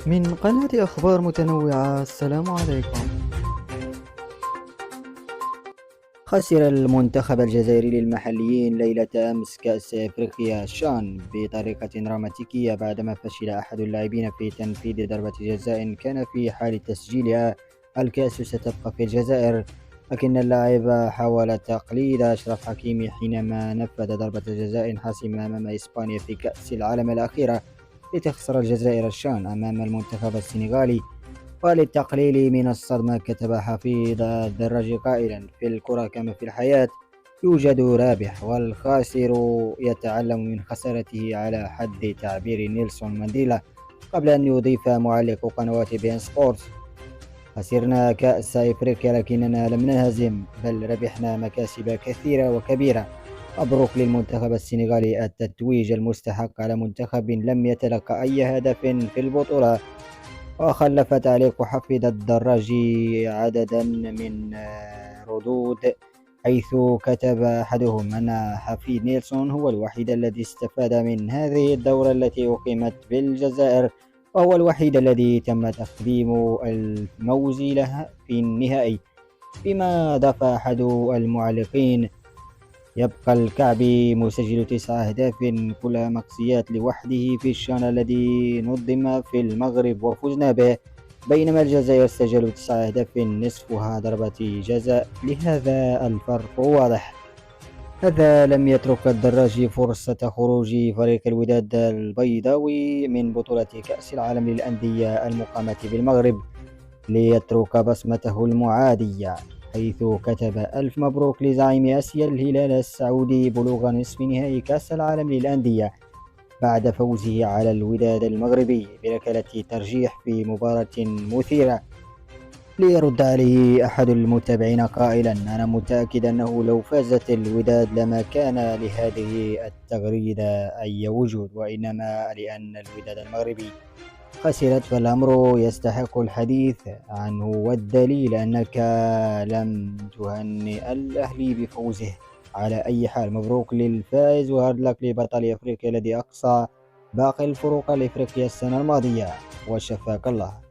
من قناة أخبار متنوعة. السلام عليكم. خسر المنتخب الجزائري للمحليين ليلة أمس كأس إفريقيا شان بطريقة دراماتيكية بعدما فشل أحد اللاعبين في تنفيذ ضربة جزاء كان في حال تسجيلها. الكأس ستبقى في الجزائر، لكن اللاعب حاول تقليد أشرف حكيمي حينما نفذ ضربة جزاء حاسمة أمام إسبانيا في كأس العالم الأخيرة لتخسر الجزائر الشان أمام المنتخب السنغالي. وللتقليل من الصدمة كتب حفيظ الدراج قائلا: في الكرة كما في الحياة يوجد رابح والخاسر يتعلم من خسارته، على حد تعبير نيلسون مانديلا. قبل أن يضيف معلق قنوات بي إن سبورتس: خسرنا كأس إفريقيا لكننا لم ننهزم، بل ربحنا مكاسب كثيرة وكبيرة. مبروك للمنتخب السنغالي التتويج المستحق على منتخب لم يتلقى أي هدف في البطولة. وخلف تعليق حفيد الدراجي عددا من ردود، حيث كتب أحدهم أن حفيد نيلسون هو الوحيد الذي استفاد من هذه الدورة التي أقيمت في الجزائر، وهو الوحيد الذي تم تقديم الموز لها في النهائي. فيما أضاف أحد المعلقين: يبقى الكعبي مسجل 9 أهداف كلها مقصيات لوحده في الشان الذي نظم في المغرب وفزنا به، بينما الجزائر سجلوا 9 أهداف نصفها ضربة جزاء، لهذا الفرق واضح. هذا لم يترك الدراجي فرصة خروج فريق الوداد البيضاوي من بطولة كأس العالم للأندية المقامة بالمغرب ليترك بصمته المعادية، حيث كتب: ألف مبروك لزعيم آسيا الهلال السعودي بلوغ نصف نهائي كأس العالم للأندية بعد فوزه على الوداد المغربي بركلة ترجيح في مباراة مثيرة. ليرد عليه أحد المتابعين قائلا: أنا متأكد أنه لو فازت الوداد لما كان لهذه التغريدة أي وجود، وإنما لأن الوداد المغربي خسرت فالأمر يستحق الحديث عنه، والدليل أنك لم تهنئ الأهلي بفوزه. على أي حال، مبروك للفائز وهارد لك لبطل أفريقيا الذي أقصى باقي الفروق الإفريقية السنة الماضية، وشفاك الله.